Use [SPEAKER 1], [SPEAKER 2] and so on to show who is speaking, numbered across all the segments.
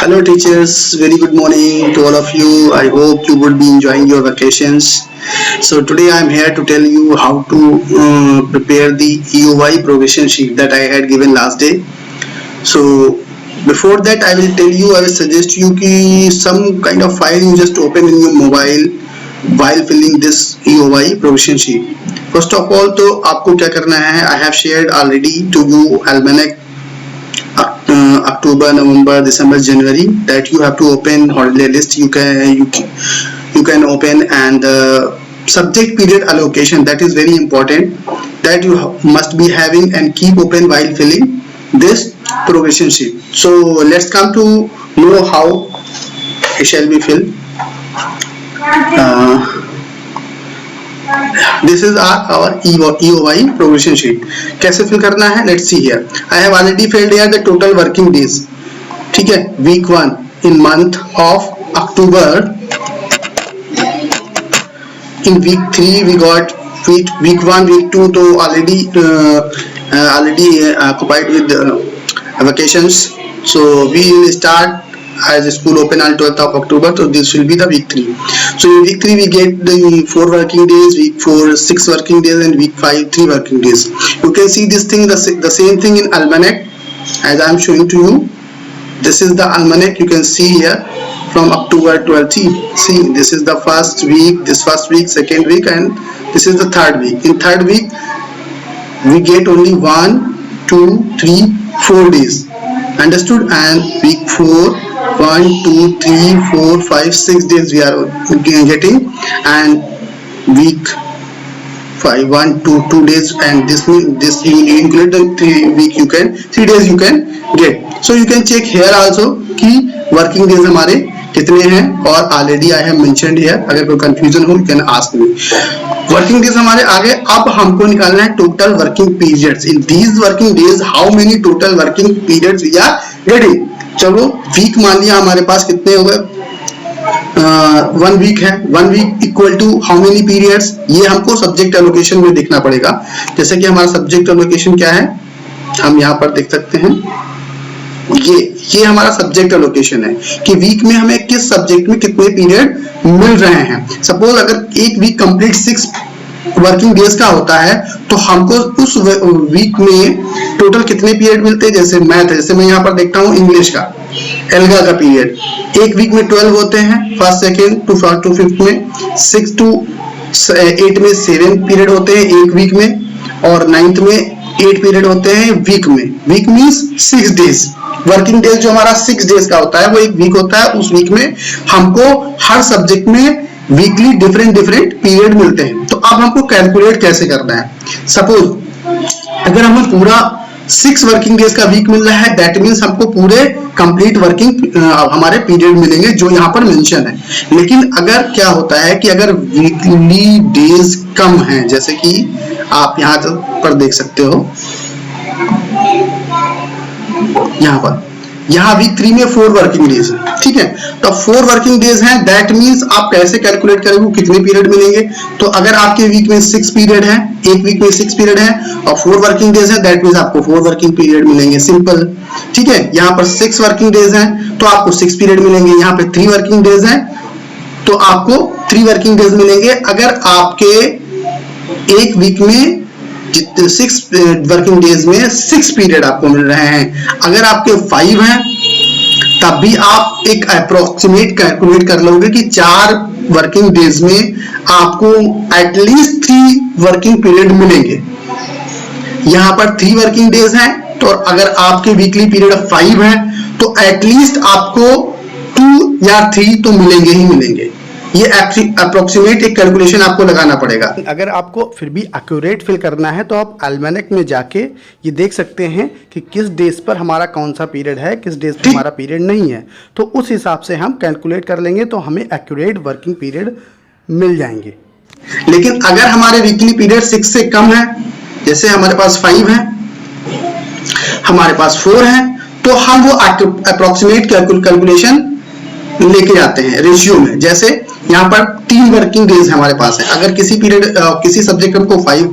[SPEAKER 1] Hello teachers, very good morning to all of you. I hope you would be enjoying your vacations. So today I am here to tell you how to prepare the EOY provision sheet that I had given last day. So before that I will suggest you कि some kind of file you just open in your mobile while filling this EOY provision sheet. First of all तो आपको क्या करना है, I have shared already to you almanac October, November, December, January that you have to open holiday list. You can open, and subject period allocation, that is very important, that you must be having and keep open while filling this provision sheet. So let's come to know how it shall be filled. This is our EOY provision sheet. कैसे fill करना है? Let's see here. I have already filled here the total working days. ठीक है? Week 1 in month of October. In week 3 we got week 1, week 2 तो already occupied with vacations. So we will start as a school open on 12th of October, so this will be the week 3. So in week 3 we get the 4 working days, week 4 6 working days, and week 5 3 working days. You can see this thing, the same thing in almanac as I am showing to you. This is the almanac, you can see here from October 12th. See, this is the first week, second week, and this is the third week. In third week we get only 1 2 3 4 days, understood? And week 4 1 2 3 4 5 6 days we are getting, and week 5 1 2 days, and this you include the 3 days you can get. So you can check here also कि working days हमारे कितने हैं, और already I have mentioned here. अगर कोई confusion हो you can ask me. Working days हमारे आगे. अब हमको निकालना है total working periods. In these working days how many total working periods we are getting. चलो वीक मान लिया हमारे पास कितने हो गए, 1 वीक है. 1 week equal to how many periods, ये हमको सब्जेक्ट एलोकेशन में देखना पड़ेगा. जैसे कि हमारा सब्जेक्ट एलोकेशन क्या है, हम यहाँ पर देख सकते हैं. ये हमारा सब्जेक्ट एलोकेशन है कि वीक में हमें किस सब्जेक्ट में कितने पीरियड मिल रहे हैं. सपोज अगर एक वीक कंप्लीट 6 वर्किंग डेज का होता है तो हमको उस वीक में टोटल कितने पीरियड मिलते हैं. जैसे मैथ है, जैसे मैं यहाँ पर देखता हूँ इंग्लिश का एल्गा का पीरियड एक वीक में 12 होते हैं, फर्स्ट सेकेंड टू 5th में, 6 to 8 में 7 पीरियड होते हैं एक वीक में, और 9th में 8 पीरियड होते हैं वीक में. Week means 6 days. Working days जो हमारा 6 डेज का होता है वो एक वीक होता है. उस वीक में हमको हर सब्जेक्ट में वीकली डिफरेंट पीरियड मिलते हैं. तो अब हमको कैलकुलेट कैसे करना है. सपोज अगर हमें पूरा 6 वर्किंग डेज का वीक मिल रहा है, दैट मीन्स हमको पूरे कंप्लीट वर्किंग हमारे पीरियड मिलेंगे जो यहाँ पर मेंशन है. लेकिन अगर क्या होता है कि अगर वीकली डेज कम हैं, जैसे कि आप यहाँ पर देख सकते हो, यहाँ वीक 3 में 4 वर्किंग डेज है. ठीक है, तो 4 वर्किंग डेज हैं, दैट मीन्स आप कैसे कैलकुलेट करेंगे कितने पीरियड मिलेंगे. तो अगर आपके वीक में 6 पीरियड है, एक वीक में 6 पीरियड है और 4 वर्किंग डेज है, दैट मीन्स आपको 4 वर्किंग पीरियड मिलेंगे. सिंपल. ठीक है, यहाँ पर 6 वर्किंग डेज हैं तो आपको 6 पीरियड मिलेंगे. यहाँ पे 3 वर्किंग डेज हैं तो आपको 3 वर्किंग डेज मिलेंगे. अगर आपके एक वीक में 6 वर्किंग डेज में 6 पीरियड आपको मिल रहे हैं. अगर आपके 5 हैं तब भी आप एक अप्रोक्सीमेट कैलकुलेट कर लोगे कि 4 वर्किंग डेज में आपको एटलीस्ट 3 वर्किंग पीरियड मिलेंगे. यहाँ पर 3 वर्किंग डेज हैं तो अगर आपके वीकली पीरियड 5 है तो एटलीस्ट आपको 2 या 3 तो मिलेंगे ही मिलेंगे. ये अप्रोक्सीमेट एक कैलकुलेशन आपको लगाना पड़ेगा. अगर आपको फिर भी एक्यूरेट फिल करना है तो आप अल्मैनक में जाके ये देख सकते हैं कि किस डेज पर हमारा कौन सा पीरियड है, किस डेज पर हमारा पीरियड नहीं है. तो उस हिसाब से हम कैलकुलेट कर लेंगे तो हमें एक्यूरेट वर्किंग पीरियड मिल जाएंगे. लेकिन अगर हमारे वीकली पीरियड 6 से कम है, जैसे हमारे पास 5 है, हमारे पास 4 है, तो हम वो अप्रोक्सीमेट कैलकुलेशन लेके आते हैं रेशियो में. जैसे यहाँ पर 3 वर्किंग डेज हमारे पास है. अगर किसी सब्जेक्ट हमको 5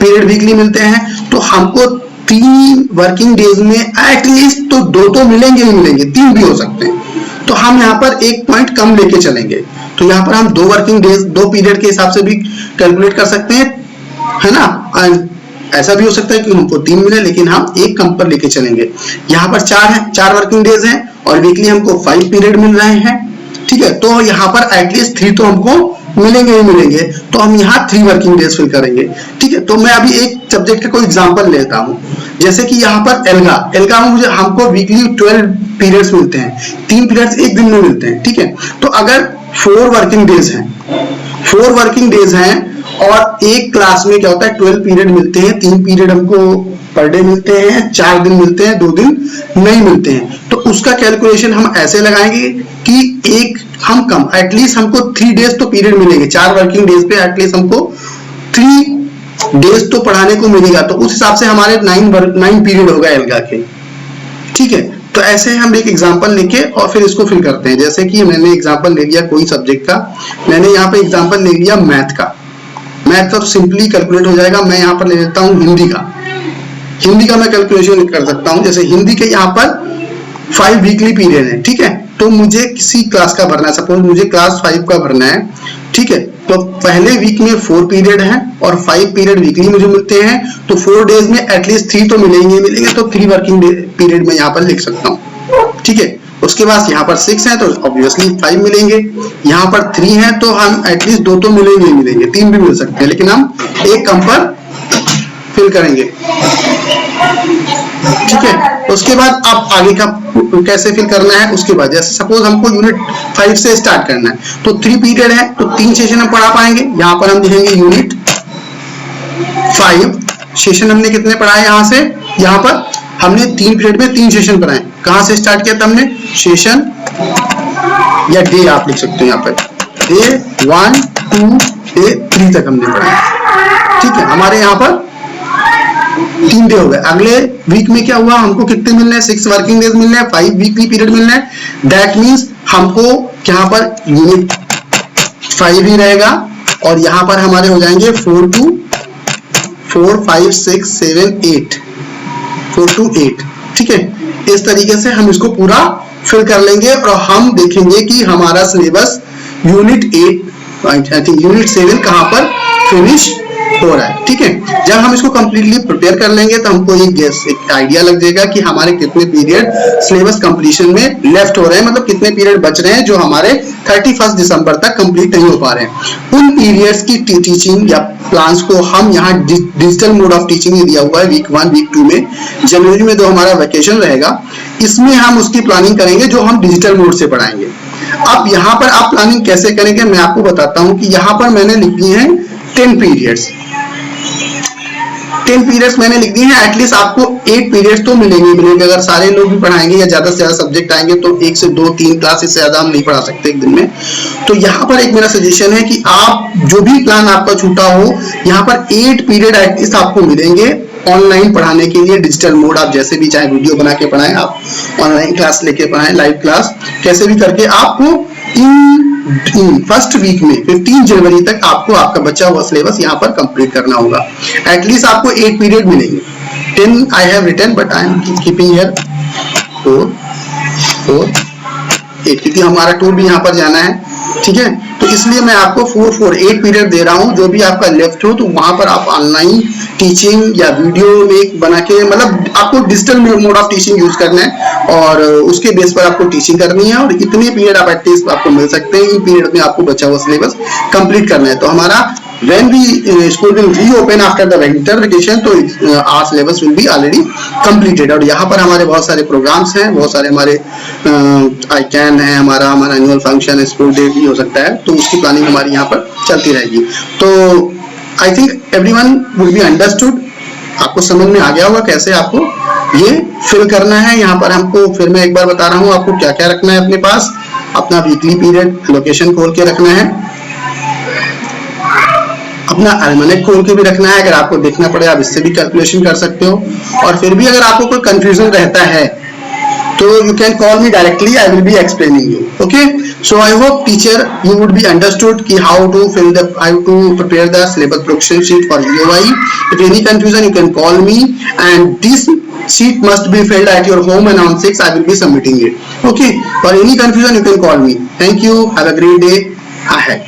[SPEAKER 1] पीरियड वीकली मिलते हैं तो हमको 3 वर्किंग डेज में एटलीस्ट तो 2 तो मिलेंगे ही मिलेंगे, 3 भी हो सकते हैं. तो हम यहाँ पर एक पॉइंट कम लेके चलेंगे। तो यहाँ पर हम 2 वर्किंग डेज 2 पीरियड के हिसाब से भी कैलकुलेट कर सकते हैं, है ना। ऐसा भी हो सकता है कि हमको 3 मिले लेकिन हम एक कम पर लेके चलेंगे। यहाँ पर 4 है, 4 वर्किंग डेज हैं और वीकली हमको 5 पीरियड मिल रहे हैं, ठीक है। तो यहाँ पर एटलीस्ट 3 तो हमको मिलेंगे ही मिलेंगे, तो हम यहाँ 3 वर्किंग डेज फिल करेंगे, ठीक है। तो मैं अभी एक सब्जेक्ट का कोई एग्जांपल लेता हूँ, जैसे कि यहाँ पर एल्गा में मुझे हमको वीकली 12 पीरियड्स मिलते हैं, 3 पीरियड्स एक दिन में मिलते हैं, ठीक है। तो अगर 4 वर्किंग डेज हैं और एक क्लास में क्या होता है 12 पीरियड मिलते हैं, 3 पीरियड हमको पर डे मिलते हैं, 4 दिन मिलते हैं, 2 दिन नहीं मिलते हैं। तो उसका कैलकुलेशन हम ऐसे लगाएंगे कि एक हम कम एटलीस्ट हमको 3 डेज तो पीरियड मिलेंगे, 4 वर्किंग डेज पे एटलीस्ट हमको 3 डेज तो पढ़ाने को मिलेगा। तो उस हिसाब से हमारे 9 पीरियड होगा एल्गा के, ठीक है। तो ऐसे हम एक एग्जांपल लेके और फिर इसको फिल करते हैं। जैसे कि मैंने एग्जांपल ले लिया कोई सब्जेक्ट का, मैंने यहाँ पे एग्जांपल ले लिया मैथ का तो सिंपली कैलकुलेट हो जाएगा। मैं यहाँ पर ले लेता हूँ हिंदी का मैं कैलकुलेशन कर सकता हूँ। जैसे हिंदी के यहाँ पर 5 वीकली पीरियड है, ठीक है। तो मुझे किसी क्लास का भरना है, सपोज मुझे क्लास 5 का भरना है, ठीक है। तो पहले वीक में 4 पीरियड है और 5 पीरियड वीकली मुझे मिलते हैं, तो 4 डेज में एटलीस्ट 3 तो मिलेंगे, तो 3 वर्किंग पीरियड में यहाँ पर लिख सकता हूँ, ठीक है। उसके बाद यहाँ पर 6 है तो ऑब्वियसली 5 मिलेंगे, यहाँ पर 3 है तो हम एटलीस्ट 2 तो मिलेंगे, 3 भी मिल सकते हैं, लेकिन हम एक कम पर फिल करेंगे, ठीक है। उसके बाद आप आगे का कैसे फिल करना है, उसके बाद जैसे सपोज हमको यूनिट 5 से स्टार्ट करना है, तो 3 पीरियड है तो 3 सेशन हम पढ़ा पाएंगे। यहाँ पर हम लिखेंगे यूनिट 5 सेशन हमने कितने पढ़ाए, यहाँ पर हमने 3 पीरियड में 3 सेशन पढ़ाए। कहां से स्टार्ट किया था हमने, सेशन या डे आप लिख सकते हो, यहाँ पर डे 1 2 डे 3 तक हमने पढ़ाया, ठीक है। हमारे यहाँ पर 3 डे हो गए। अगले वीक में क्या हुआ, हमको कितने मिलने हैं, 6 वर्किंग डेज मिलने हैं, 5 वीकली पीरियड मिलने हैं। दैट मीन्स हमको यहाँ पर यूनिट 5 ही रहेगा और यहाँ पर हमारे हो जाएंगे 4 5 6 7 8 4 to 8, ठीक है। इस तरीके से हम इसको पूरा फिल कर लेंगे और हम देखेंगे कि हमारा syllabus unit 8 I think unit 7 कहां पर फिनिश हो रहा है, ठीक है। जब हम इसको कंप्लीटली प्रिपेयर कर लेंगे तो हमको एक आइडिया लग जाएगा कि हमारे कितने पीरियड सिलेबस कंप्लीशन में लेफ्ट हो रहे हैं, मतलब कितने पीरियड बच रहे हैं जो हमारे 31 दिसंबर तक कंप्लीट नहीं हो पा रहे हैं। उन पीरियड्स की टीचिंग या प्लान्स को हम यहाँ डिजिटल मोड ऑफ टीचिंग दिया हुआ है वीक 1 वीक 2 में, जनवरी में जो हमारा वैकेशन रहेगा इसमें हम उसकी प्लानिंग करेंगे जो हम डिजिटल मोड से पढ़ाएंगे। अब यहाँ पर आप प्लानिंग कैसे करेंगे मैं आपको बताता हूँ कि यहाँ पर मैंने लिख दिए हैं 10 पीरियड्स मैंने लिख दिए हैं। एटलीस्ट आपको 8 पीरियड्स तो मिलेंगे। अगर सारे लोग भी पढ़ाएंगे या ज्यादा से ज्यादा सब्जेक्ट आएंगे तो 1 से 2 3 क्लास से ज्यादा हम नहीं पढ़ा सकते एक दिन में। तो यहाँ पर एक मेरा सजेशन है कि आप जो भी प्लान आपका छूटा हो, यहाँ पर 8 पीरियड एटलीस्ट आपको मिलेंगे ऑनलाइन पढ़ाने के लिए। डिजिटल मोड आप जैसे भी चाहे वीडियो बना के पढ़ाएं, आप ऑनलाइन क्लास लेके पढ़ाएं, लाइव क्लास कैसे भी करके आपको इन फर्स्ट वीक में 15 जनवरी तक आपको आपका बचा हुआ सिलेबस यहाँ पर कंप्लीट करना होगा। एटलीस्ट आपको 8 पीरियड मिलेंगे। 10 I have written but I am keeping here 4 8 क्योंकि हमारा टूर भी यहाँ पर जाना है, ठीक है। तो इसलिए मैं आपको 8 पीरियड दे रहा हूँ। जो भी आपका लेफ्ट हो तो वहां पर आप ऑनलाइन टीचिंग या वीडियो में बना के, मतलब आपको digital mode of teaching use करना है और उसके बेस पर आपको टीचिंग करनी है और इतने पीरियड आप एटलीस्ट आपको मिल सकते हैं। इन पीरियड में आपको बचा हुआ सिलेबस कंप्लीट करना है। तो हमारा when we school will reopen after the winter vacation, तो our syllabus will be already completed। और यहाँ पर हमारे बहुत सारे प्रोग्राम्स हैं, बहुत सारे हमारे आई कैन है, हमारा एनुअल फंक्शन है, स्कूल डे भी हो सकता है, तो उसकी प्लानिंग हमारी यहाँ पर चलती रहेगी। तो I think everyone will be understood. आपको समझ में आ गया होगा कैसे आपको ये फिल करना है। यहाँ पर हमको फिर मैं एक बार बता रहा हूँ आपको क्या क्या रखना है अपने पास। अपना वीकली पीरियड लोकेशन खोल के रखना है, अपना अलमनेक खोल के भी रखना है। अगर आपको देखना पड़े आप इससे भी कैलकुलेशन कर सकते हो। और फिर भी अगर आपको कोई कंफ्यूजन रहता है So you can call me directly, I will be explaining you. Okay, so I hope teacher you would be understood how to prepare the syllabus production sheet for EOI. If any confusion you can call me, and this sheet must be filled at your home, and on 6 I will be submitting it. Okay, for any confusion you can call me. Thank you, have a great day ahead.